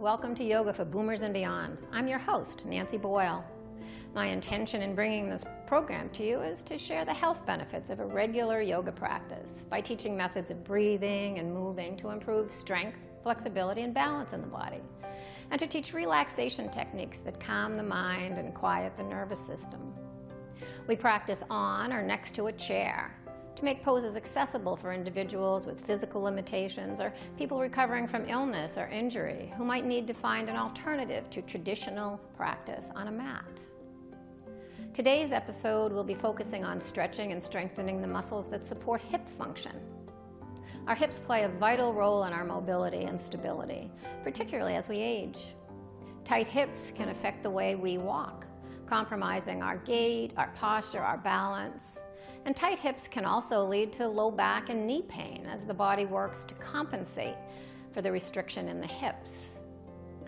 Welcome to Yoga for Boomers and Beyond. I'm your host, Nancy Boyle. My intention in bringing this program to you is to share the health benefits of a regular yoga practice by teaching methods of breathing and moving to improve strength, flexibility, and balance in the body, and to teach relaxation techniques that calm the mind and quiet the nervous system. We practice on or next to a chair to make poses accessible for individuals with physical limitations or people recovering from illness or injury who might need to find an alternative to traditional practice on a mat. Today's episode will be focusing on stretching and strengthening the muscles that support hip function. Our hips play a vital role in our mobility and stability, particularly as we age. Tight hips can affect the way we walk, compromising our gait, our posture, our balance. And tight hips can also lead to low back and knee pain as the body works to compensate for the restriction in the hips.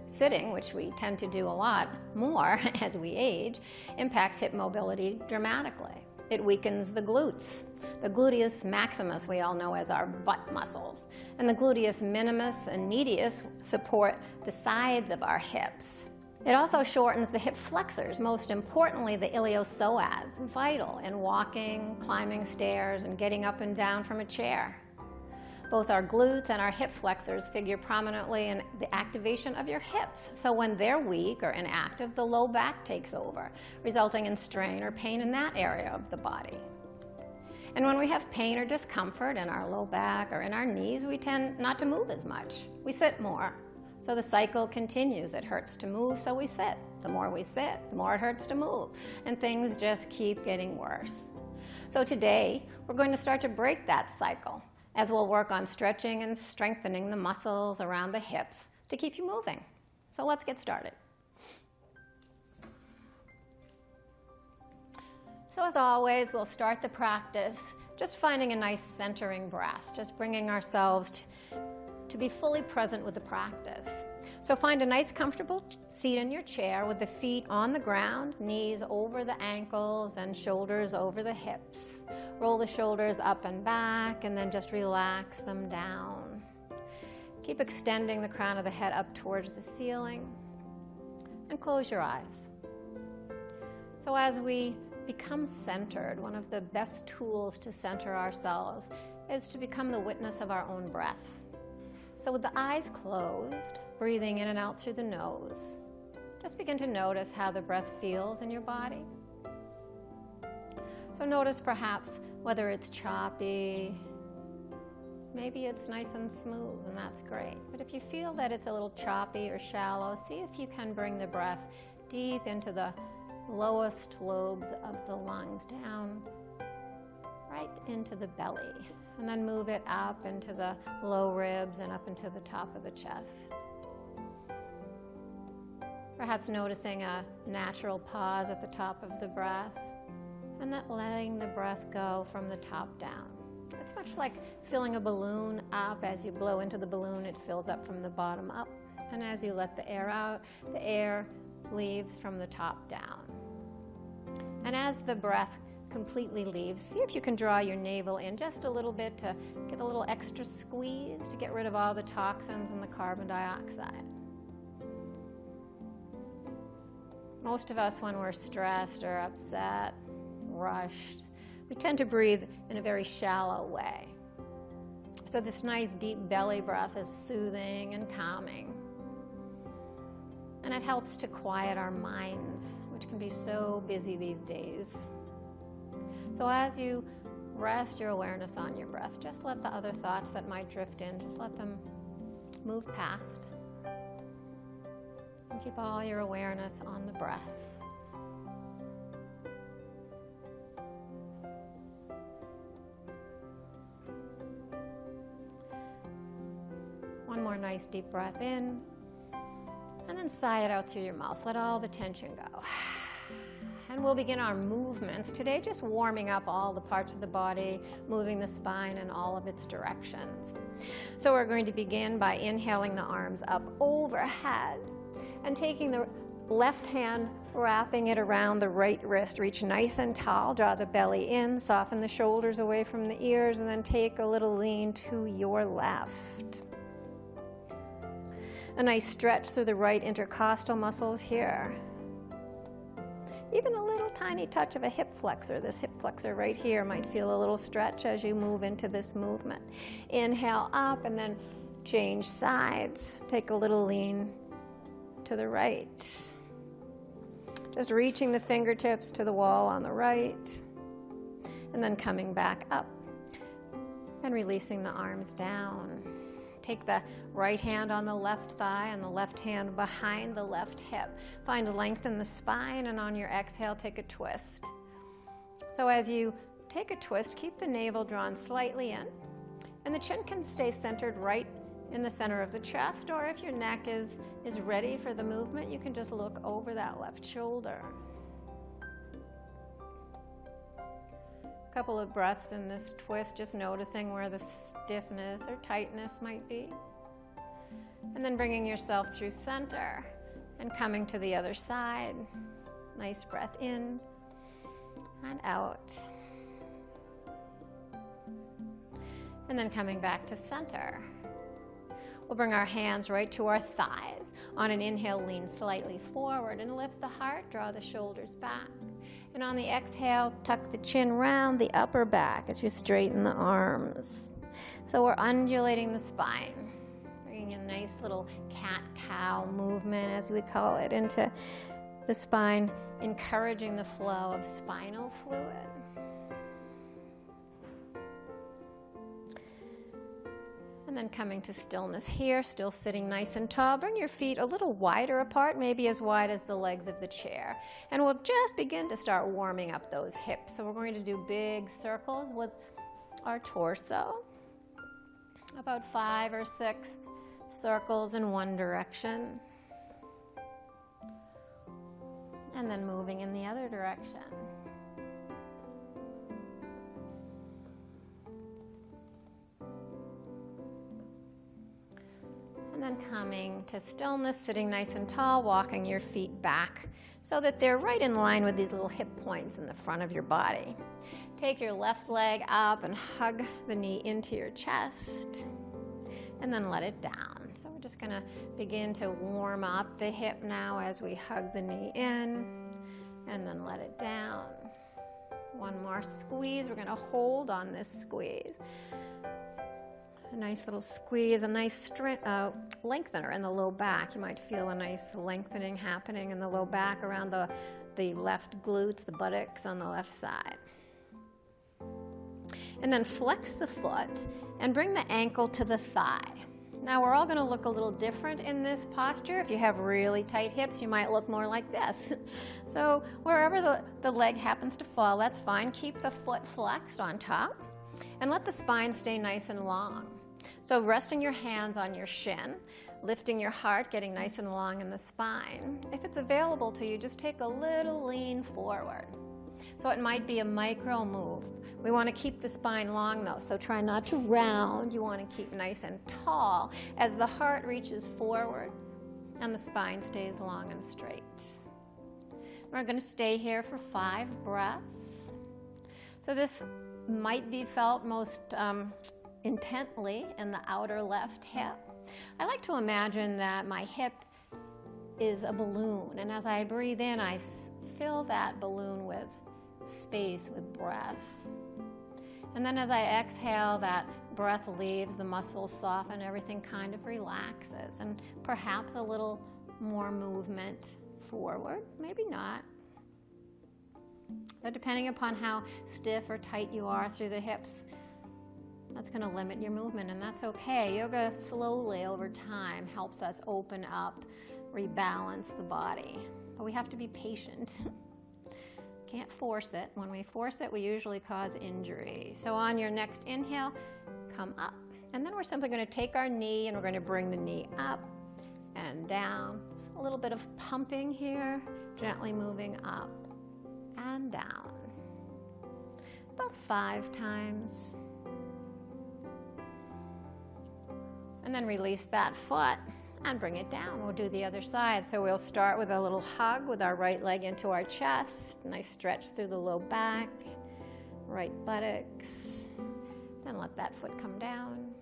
Sitting, which we tend to do a lot more as we age, impacts hip mobility dramatically. It weakens the glutes. The gluteus maximus we all know as our butt muscles, and the gluteus minimus and medius support the sides of our hips. It also shortens the hip flexors, most importantly the iliopsoas, vital in walking, climbing stairs, and getting up and down from a chair. Both our glutes and our hip flexors figure prominently in the activation of your hips. So when they're weak or inactive, the low back takes over, resulting in strain or pain in that area of the body. And when we have pain or discomfort in our low back or in our knees, we tend not to move as much. We sit more. So the cycle continues. It hurts to move, so we sit. The more we sit, the more it hurts to move. And things just keep getting worse. So today, we're going to start to break that cycle as we'll work on stretching and strengthening the muscles around the hips to keep you moving. So let's get started. So as always, we'll start the practice just finding a nice centering breath, just bringing ourselves to be fully present with the practice. So find a nice comfortable seat in your chair with the feet on the ground, knees over the ankles and shoulders over the hips. Roll the shoulders up and back and then just relax them down. Keep extending the crown of the head up towards the ceiling and close your eyes. So as we become centered, one of the best tools to center ourselves is to become the witness of our own breath. So with the eyes closed, breathing in and out through the nose, just begin to notice how the breath feels in your body. So notice perhaps whether it's choppy, maybe it's nice and smooth, and that's great. But if you feel that it's a little choppy or shallow, see if you can bring the breath deep into the lowest lobes of the lungs, down right into the belly. And then move it up into the low ribs and up into the top of the chest. Perhaps noticing a natural pause at the top of the breath, and then letting the breath go from the top down. It's much like filling a balloon up. As you blow into the balloon, it fills up from the bottom up. And as you let the air out, the air leaves from the top down. And as the breath completely leaves, see if you can draw your navel in just a little bit to get a little extra squeeze to get rid of all the toxins and the carbon dioxide. Most of us, when we're stressed or upset, rushed, we tend to breathe in a very shallow way. So this nice deep belly breath is soothing and calming. And it helps to quiet our minds, which can be so busy these days. So as you rest your awareness on your breath, just let the other thoughts that might drift in, just let them move past. And keep all your awareness on the breath. One more nice deep breath in, and then sigh it out through your mouth. Let all the tension go. And we'll begin our movements today, just warming up all the parts of the body, moving the spine in all of its directions. So we're going to begin by inhaling the arms up overhead and taking the left hand, wrapping it around the right wrist. Reach nice and tall, draw the belly in, soften the shoulders away from the ears, and then take a little lean to your left. A nice stretch through the right intercostal muscles here. Even a little tiny touch of a hip flexor. This hip flexor right here might feel a little stretch as you move into this movement. Inhale up and then change sides. Take a little lean to the right. Just reaching the fingertips to the wall on the right. And then coming back up and releasing the arms down. Take the right hand on the left thigh and the left hand behind the left hip. Find length in the spine, and on your exhale, take a twist. So as you take a twist, keep the navel drawn slightly in, and the chin can stay centered right in the center of the chest, or if your neck is ready for the movement, you can just look over that left shoulder. A couple of breaths in this twist, just noticing where the stiffness or tightness might be. And then bringing yourself through center and coming to the other side. Nice breath in and out. And then coming back to center. We'll bring our hands right to our thighs. On an inhale, lean slightly forward and lift the heart, draw the shoulders back. And on the exhale, tuck the chin round the upper back as you straighten the arms. So we're undulating the spine, bringing a nice little cat-cow movement, as we call it, into the spine, encouraging the flow of spinal fluid. And then coming to stillness here, still sitting nice and tall. Bring your feet a little wider apart, maybe as wide as the legs of the chair. And we'll just begin to start warming up those hips. So we're going to do big circles with our torso. About 5 or 6 circles in one direction. And then moving in the other direction. And then coming to stillness, sitting nice and tall, walking your feet back so that they're right in line with these little hip points in the front of your body. Take your left leg up and hug the knee into your chest, and then let it down. So we're just gonna begin to warm up the hip now as we hug the knee in, and then let it down. One more squeeze. We're gonna hold on this squeeze. A nice little squeeze, a nice lengthener in the low back. You might feel a nice lengthening happening in the low back around the left glutes, the buttocks on the left side. And then flex the foot and bring the ankle to the thigh. Now we're all going to look a little different in this posture. If you have really tight hips, you might look more like this. So wherever the leg happens to fall, that's fine. Keep the foot flexed on top and let the spine stay nice and long. So resting your hands on your shin, lifting your heart, getting nice and long in the spine. If it's available to you, just take a little lean forward. So it might be a micro move. We want to keep the spine long though, so try not to round. You want to keep nice and tall as the heart reaches forward and the spine stays long and straight. We're going to stay here for 5 breaths. So this might be felt most intently in the outer left hip. I like to imagine that my hip is a balloon, and as I breathe in, I fill that balloon with space, with breath. And then as I exhale, that breath leaves, the muscles soften, everything kind of relaxes, and perhaps a little more movement forward, maybe not. But depending upon how stiff or tight you are through the hips, that's going to limit your movement, and that's okay. Yoga slowly over time helps us open up, rebalance the body. But we have to be patient. Can't force it. When we force it, we usually cause injury. So on your next inhale, come up. And then we're simply going to take our knee and we're going to bring the knee up and down. Just a little bit of pumping here, gently moving up and down. About 5 times. And then release that foot and bring it down. We'll do the other side. So we'll start with a little hug with our right leg into our chest. Nice stretch through the low back, right buttocks. Then let that foot come down.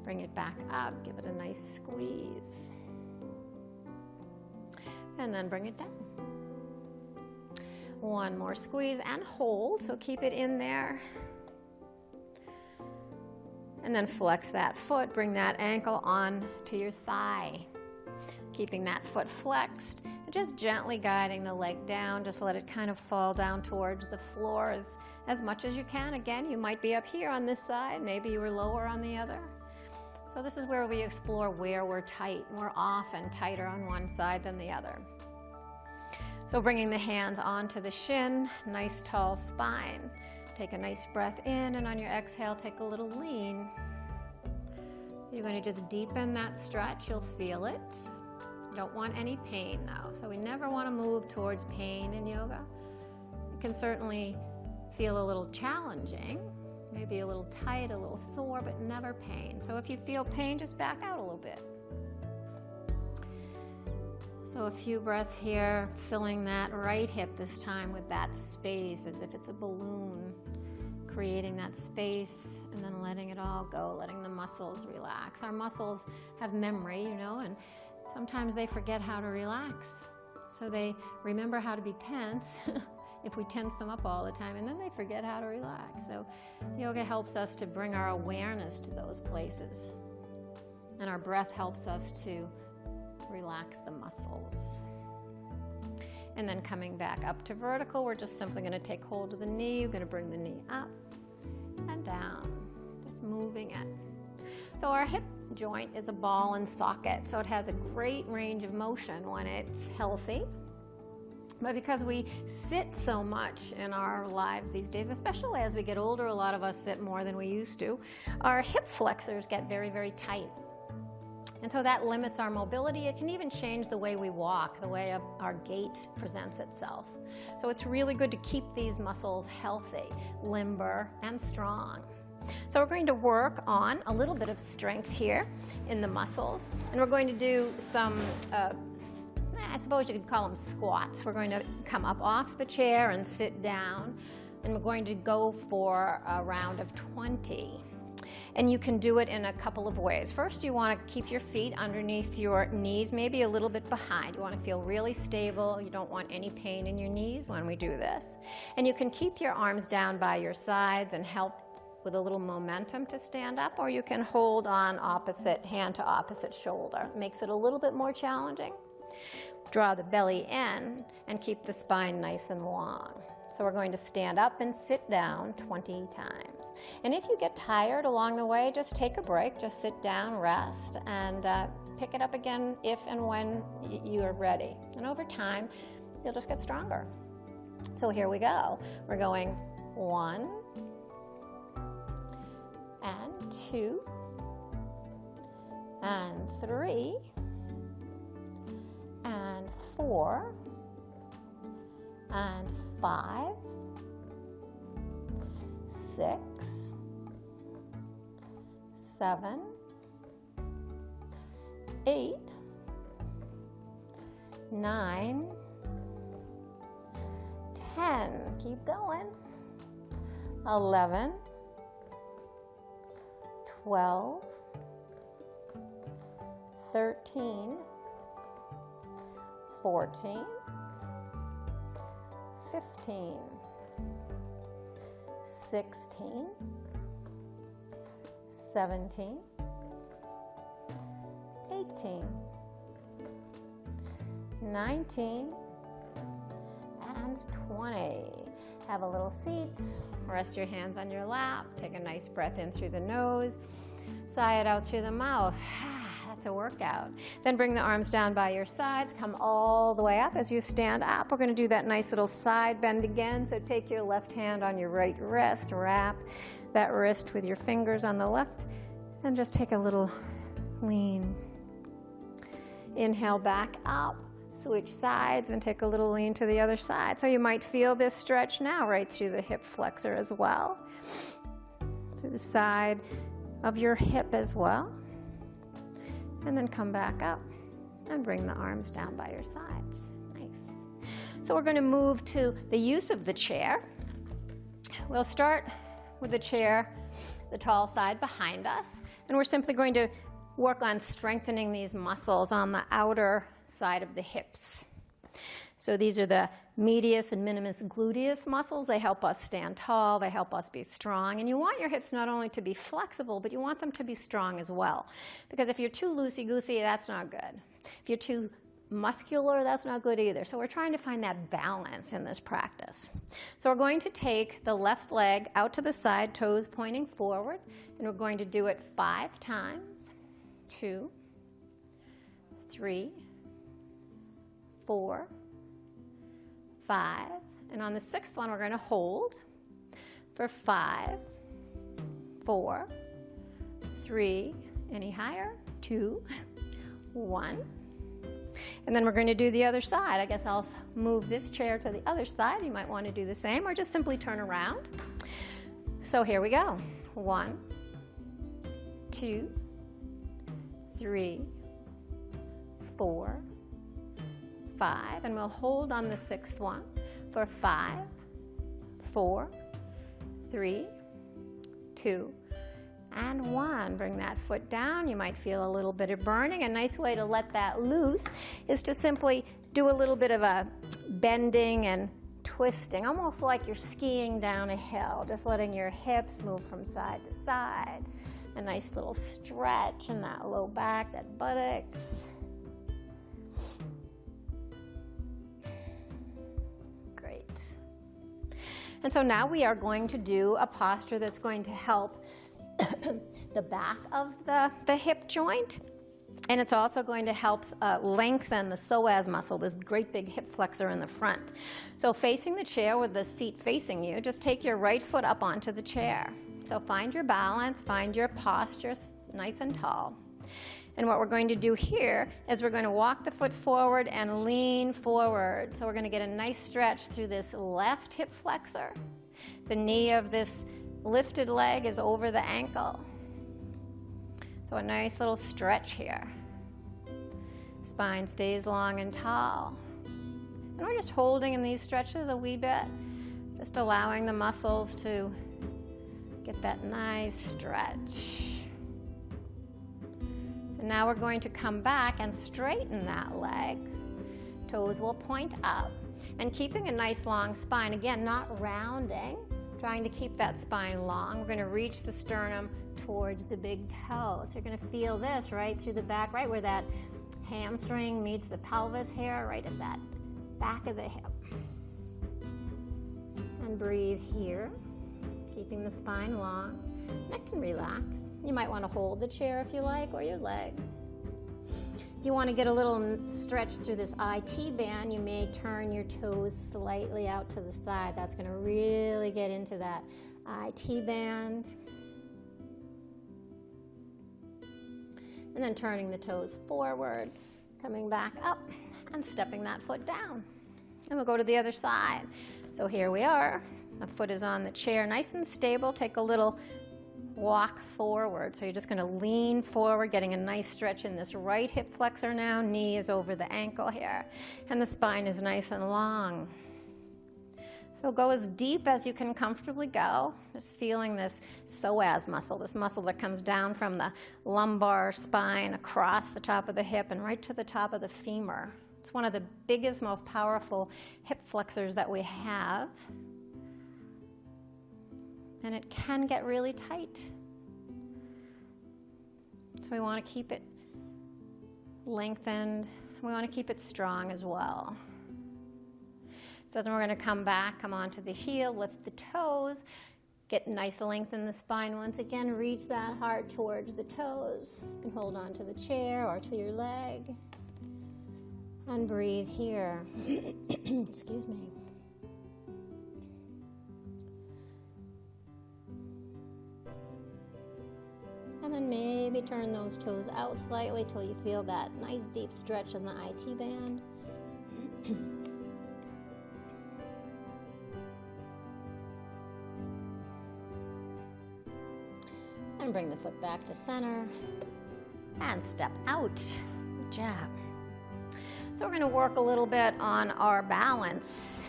Bring it back up, give it a nice squeeze. And then bring it down. One more squeeze and hold, so keep it in there. And then flex that foot, bring that ankle on to your thigh. Keeping that foot flexed, and just gently guiding the leg down. Just let it kind of fall down towards the floor as much as you can. Again, you might be up here on this side, maybe you were lower on the other. So this is where we explore where we're tight. We're often tighter on one side than the other. So bringing the hands onto the shin, nice tall spine. Take a nice breath in, and on your exhale, take a little lean. You're going to just deepen that stretch. You'll feel it. Don't want any pain though. So we never want to move towards pain in yoga. It can certainly feel a little challenging, maybe a little tight, a little sore, but never pain. So if you feel pain, just back out a little bit. So a few breaths here, filling that right hip this time with that space as if it's a balloon, creating that space and then letting it all go, letting the muscles relax. Our muscles have memory, you know, and sometimes they forget how to relax. So they remember how to be tense if we tense them up all the time, and then they forget how to relax. So yoga helps us to bring our awareness to those places. And our breath helps us to relax the muscles. And then coming back up to vertical, we're just simply going to take hold of the knee. You're going to bring the knee up and down, just moving it. So our hip joint is a ball and socket, so it has a great range of motion when it's healthy. But because we sit so much in our lives these days, especially as we get older, a lot of us sit more than we used to, our hip flexors get very, very tight. And so that limits our mobility. It can even change the way we walk, the way our gait presents itself. So it's really good to keep these muscles healthy, limber, and strong. So we're going to work on a little bit of strength here in the muscles. And we're going to do some, I suppose you could call them squats. We're going to come up off the chair and sit down. And we're going to go for a round of 20. And you can do it in a couple of ways. First, you want to keep your feet underneath your knees, maybe a little bit behind. You want to feel really stable. You don't want any pain in your knees when we do this. And you can keep your arms down by your sides and help with a little momentum to stand up, or you can hold on opposite hand to opposite shoulder. It makes it a little bit more challenging. Draw the belly in and keep the spine nice and long. So we're going to stand up and sit down 20 times. And if you get tired along the way, just take a break, just sit down, rest, and pick it up again if and when you are ready. And over time, you'll just get stronger. So here we go. We're going 1 and 2 and 3 and 4 and 5, 6, 7, 8, 9, 10. Keep going. 11, 12, 13, 14, 15, 16, 17, 18, 19, and 20. Have a little seat, rest your hands on your lap, take a nice breath in through the nose, sigh it out through the mouth. That's a workout. Then bring the arms down by your sides, come all the way up. As you stand up, we're going to do that nice little side bend again. So take your left hand on your right wrist, wrap that wrist with your fingers on the left, and just take a little lean. Inhale back up, switch sides, and take a little lean to the other side. So you might feel this stretch now right through the hip flexor as well, through the side of your hip as well. And then come back up and bring the arms down by your sides. Nice. So we're going to move to the use of the chair. We'll start with the chair the tall side behind us. And we're simply going to work on strengthening these muscles on the outer side of the hips. So these are the medius and minimus gluteus muscles. They help us stand tall. They help us be strong. And you want your hips not only to be flexible, but you want them to be strong as well. Because if you're too loosey-goosey, that's not good. If you're too muscular, that's not good either. So we're trying to find that balance in this practice. So we're going to take the left leg out to the side, toes pointing forward, and we're going to do it 5 times. 2, 3, 4, 5. And on the 6th one, we're going to hold for 5, 4, 3, any higher, 2, 1. And then we're going to do the other side. I guess I'll move this chair to the other side. You might want to do the same, or just simply turn around. So here we go. 1, 2, 3, 4, 5. And we'll hold on the 6th one for 5, 4, 3, 2, and 1. Bring that foot down. You might feel a little bit of burning. A nice way to let that loose is to simply do a little bit of a bending and twisting, almost like you're skiing down a hill, just letting your hips move from side to side. A nice little stretch in that low back, that buttocks. Great. And so now we are going to do a posture that's going to help the back of the hip joint, and it's also going to help lengthen the psoas muscle, this great big hip flexor in the front. So facing the chair with the seat facing you, just take your right foot up onto the chair. So find your balance, find your posture nice and tall. And what we're going to do here is we're going to walk the foot forward and lean forward. So we're going to get a nice stretch through this left hip flexor. The knee of this lifted leg is over the ankle. So a nice little stretch here. Spine stays long and tall. And we're just holding in these stretches a wee bit, just allowing the muscles to get that nice stretch. And now we're going to come back and straighten that leg. Toes will point up. And keeping a nice long spine, again, not rounding, trying to keep that spine long. We're going to reach the sternum towards the big toe. So you're going to feel this right through the back, right where that hamstring meets the pelvis here, right at that back of the hip. And breathe here, keeping the spine long. Neck can relax. You might want to hold the chair if you like, or your leg. If you want to get a little stretch through this IT band, you may turn your toes slightly out to the side. That's going to really get into that IT band. And then turning the toes forward, coming back up, and stepping that foot down. And we'll go to the other side. So here we are. The foot is on the chair, nice and stable. Take a little walk forward. So you're just going to lean forward, getting a nice stretch in this right hip flexor now. Knee is over the ankle here. And the spine is nice and long. So go as deep as you can comfortably go. Just feeling this psoas muscle, this muscle that comes down from the lumbar spine across the top of the hip and right to the top of the femur. It's one of the biggest, most powerful hip flexors that we have. And it can get really tight. So we want to keep it lengthened. We want to keep it strong as well. So then we're going to come back, come onto the heel, lift the toes, get nice length in the spine. Once again, reach that heart towards the toes. You can hold on to the chair or to your leg. And breathe here. Excuse me. And then maybe turn those toes out slightly till you feel that nice deep stretch in the IT band. And bring the foot back to center and step out. Good job. So we're going to work a little bit on our balance.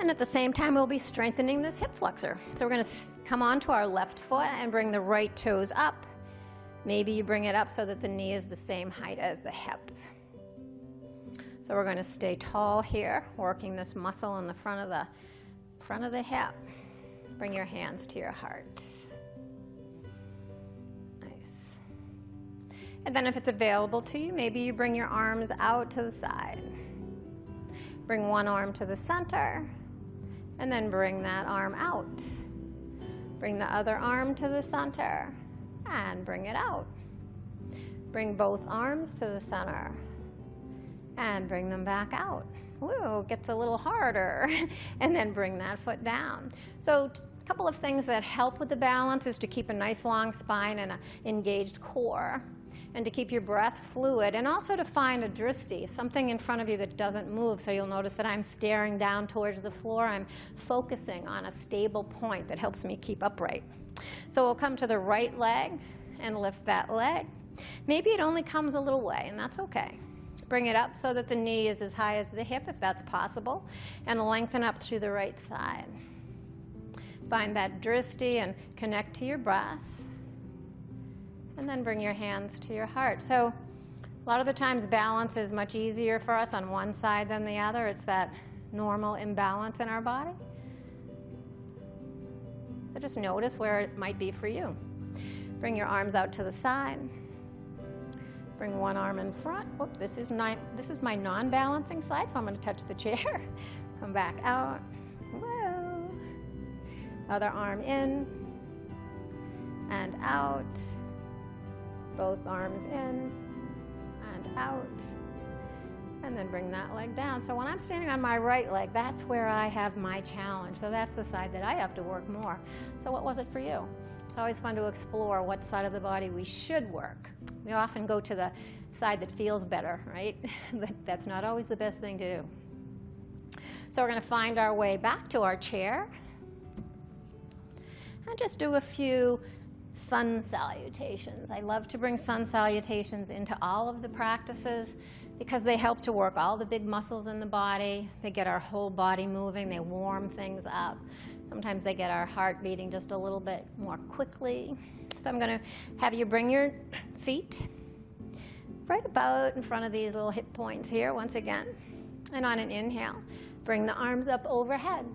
And And at the same time, we'll be strengthening this hip flexor. So we're going to come onto our left foot and bring the right toes up. Maybe you bring it up so that the knee is the same height as the hip. So we're going to stay tall here, working this muscle in the front of the hip. Bring your hands to your heart. Nice. And then if it's available to you, maybe you bring your arms out to the side. Bring one arm to the center, and then bring that arm out. Bring the other arm to the center, and bring it out. Bring both arms to the center, and bring them back out. Woo, gets a little harder. And then bring that foot down. So a couple of things that help with the balance is to keep a nice long spine and an engaged core, and to keep your breath fluid, and also to find a drishti, something in front of you that doesn't move. So you'll notice that I'm staring down towards the floor. I'm focusing on a stable point that helps me keep upright. So we'll come to the right leg and lift that leg. Maybe it only comes a little way, and that's okay. Bring it up so that the knee is as high as the hip, if that's possible, and lengthen up through the right side. Find that drishti and connect to your breath. And then bring your hands to your heart. So a lot of the times balance is much easier for us on one side than the other. It's that normal imbalance in our body. So just notice where it might be for you. Bring your arms out to the side. Bring one arm in front. Whoop, this is my non-balancing side, so I'm going to touch the chair. Come back out. Whoa. Other arm in and out. Both arms in and out. And then bring that leg down. So when I'm standing on my right leg, that's where I have my challenge. So that's the side that I have to work more. So what was it for you? It's always fun to explore what side of the body we should work. We often go to the side that feels better, right? But that's not always the best thing to do. So we're going to find our way back to our chair and just do a few sun salutations. I love to bring sun salutations into all of the practices because they help to work all the big muscles in the body. They get our whole body moving. They warm things up. Sometimes they get our heart beating just a little bit more quickly. So I'm going to have you bring your feet right about in front of these little hip points here once again. And on an inhale, bring the arms up overhead.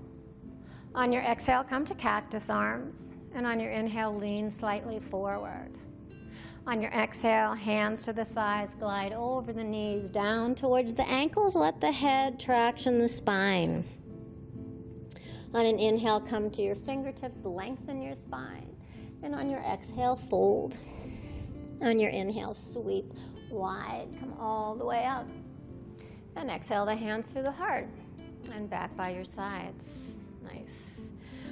On your exhale, come to cactus arms. And on your inhale, lean slightly forward. On your exhale, hands to the thighs, glide over the knees, down towards the ankles. Let the head traction the spine. On an inhale, come to your fingertips, lengthen your spine. And on your exhale, fold. On your inhale, sweep wide, come all the way up. And exhale the hands through the heart and back by your sides. Nice.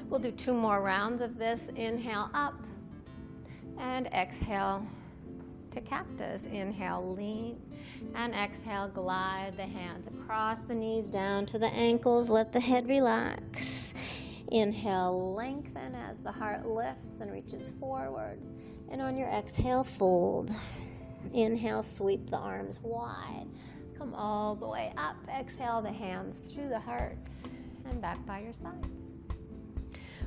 We'll do 2 more rounds of this. Inhale up and exhale to cactus. Inhale, lean, and exhale, glide the hands across the knees down to the ankles. Let the head relax. Inhale, lengthen as the heart lifts and reaches forward. And on your exhale, fold. Inhale, sweep the arms wide. Come all the way up. Exhale the hands through the heart and back by your sides.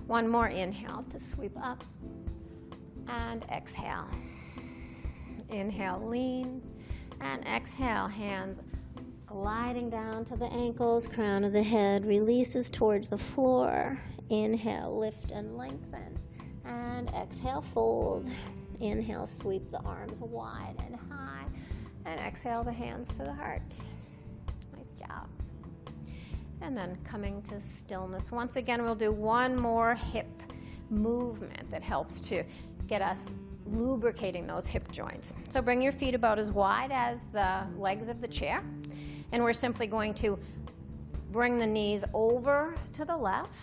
1 more inhale to sweep up and exhale. Inhale, lean, and exhale, hands gliding down to the ankles, crown of the head releases towards the floor. Inhale, lift and lengthen, and exhale, fold. Inhale, sweep the arms wide and high, and exhale the hands to the heart. Nice job. And then coming to stillness. Once again, we'll do 1 more hip movement that helps to get us lubricating those hip joints. So bring your feet about as wide as the legs of the chair. And we're simply going to bring the knees over to the left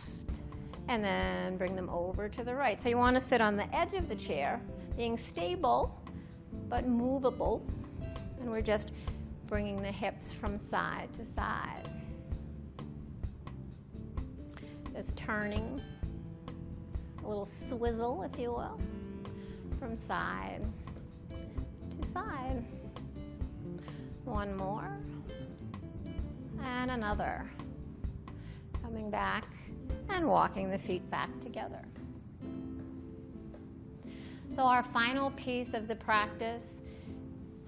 and then bring them over to the right. So you want to sit on the edge of the chair, being stable but movable. And we're just bringing the hips from side to side. Just turning, a little swizzle, if you will, from side to side. 1 more, and another. Coming back and walking the feet back together. So our final piece of the practice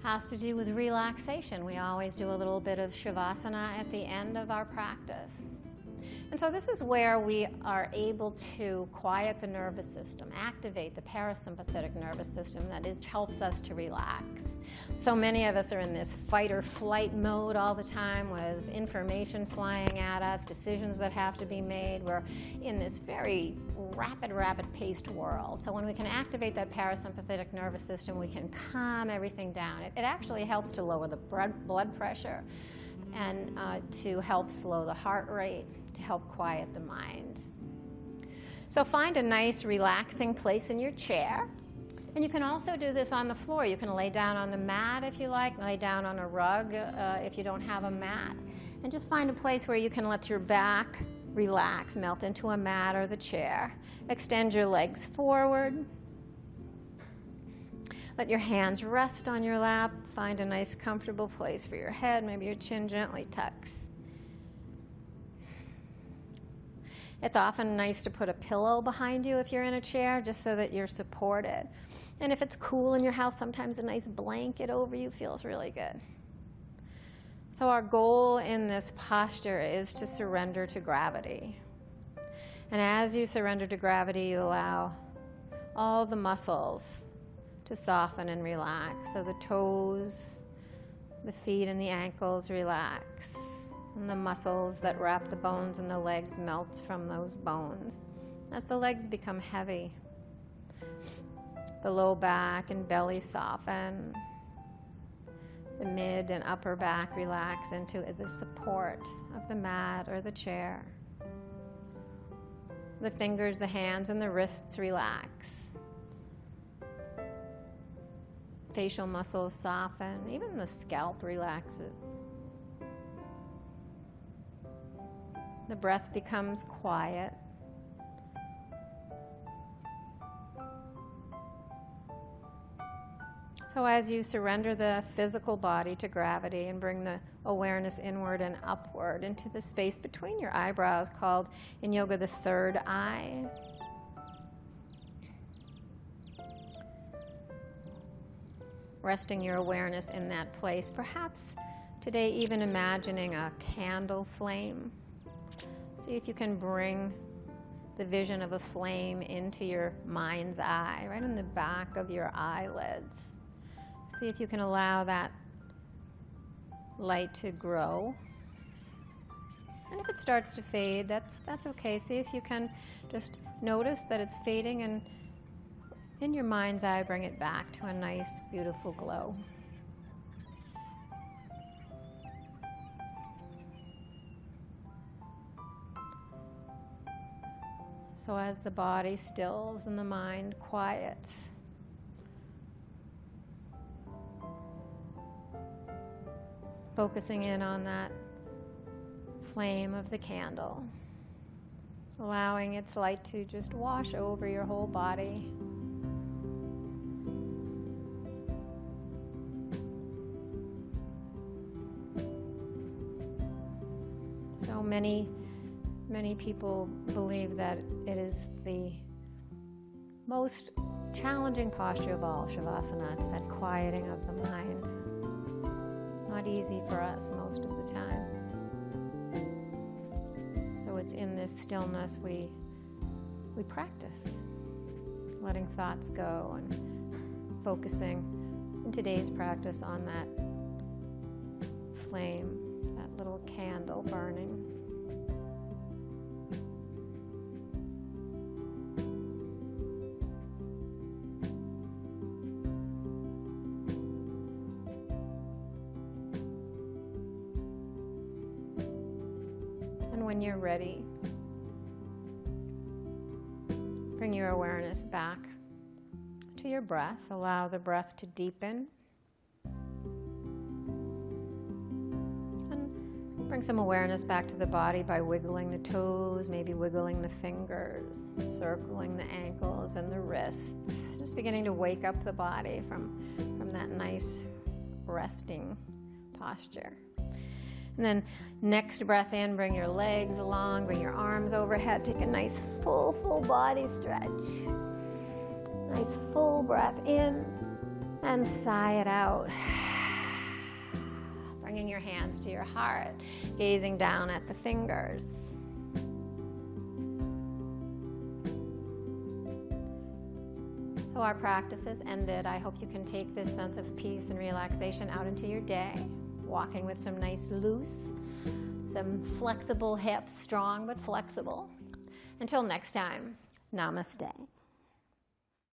has to do with relaxation. We always do a little bit of shavasana at the end of our practice. And so this is where we are able to quiet the nervous system, activate the parasympathetic nervous system that helps us to relax. So many of us are in this fight or flight mode all the time with information flying at us, decisions that have to be made. We're in this very rapid paced world. So when we can activate that parasympathetic nervous system, we can calm everything down. It actually helps to lower the blood pressure and to help slow the heart rate, to help quiet the mind. So find a nice relaxing place in your chair. And you can also do this on the floor. You can lay down on the mat if you like, lay down on a rug if you don't have a mat. And just find a place where you can let your back relax, melt into a mat or the chair. Extend your legs forward. Let your hands rest on your lap. Find a nice comfortable place for your head. Maybe your chin gently tucks. It's often nice to put a pillow behind you if you're in a chair, just so that you're supported. And if it's cool in your house, sometimes a nice blanket over you feels really good. So our goal in this posture is to surrender to gravity. And as you surrender to gravity, you allow all the muscles to soften and relax. So the toes, the feet and the ankles relax. And the muscles that wrap the bones and the legs melt from those bones as the legs become heavy. The low back and belly soften. The mid and upper back relax into the support of the mat or the chair. The fingers, the hands, and the wrists relax. Facial muscles soften. Even the scalp relaxes. The breath becomes quiet. So as you surrender the physical body to gravity and bring the awareness inward and upward into the space between your eyebrows, called in yoga the third eye. Resting your awareness in that place. Perhaps today even imagining a candle flame. See if you can bring the vision of a flame into your mind's eye, right in the back of your eyelids. See if you can allow that light to grow. And if it starts to fade, that's okay. See if you can just notice that it's fading, and in your mind's eye, bring it back to a nice, beautiful glow. So as the body stills and the mind quiets, focusing in on that flame of the candle, allowing its light to just wash over your whole body. So many people believe that it is the most challenging posture of all, Shavasana. It's that quieting of the mind. Not easy for us most of the time. So it's in this stillness we practice, letting thoughts go and focusing in today's practice on that flame, that little candle burning. When you're ready, bring your awareness back to your breath. Allow the breath to deepen. And bring some awareness back to the body by wiggling the toes, maybe wiggling the fingers, circling the ankles and the wrists. Just beginning to wake up the body from that nice resting posture. And then next breath in, bring your legs along, bring your arms overhead. Take a nice full body stretch. Nice full breath in and sigh it out. Bringing your hands to your heart, gazing down at the fingers. So our practice has ended. I hope you can take this sense of peace and relaxation out into your day, walking with some nice loose, some flexible hips, strong but flexible. Until next time, namaste.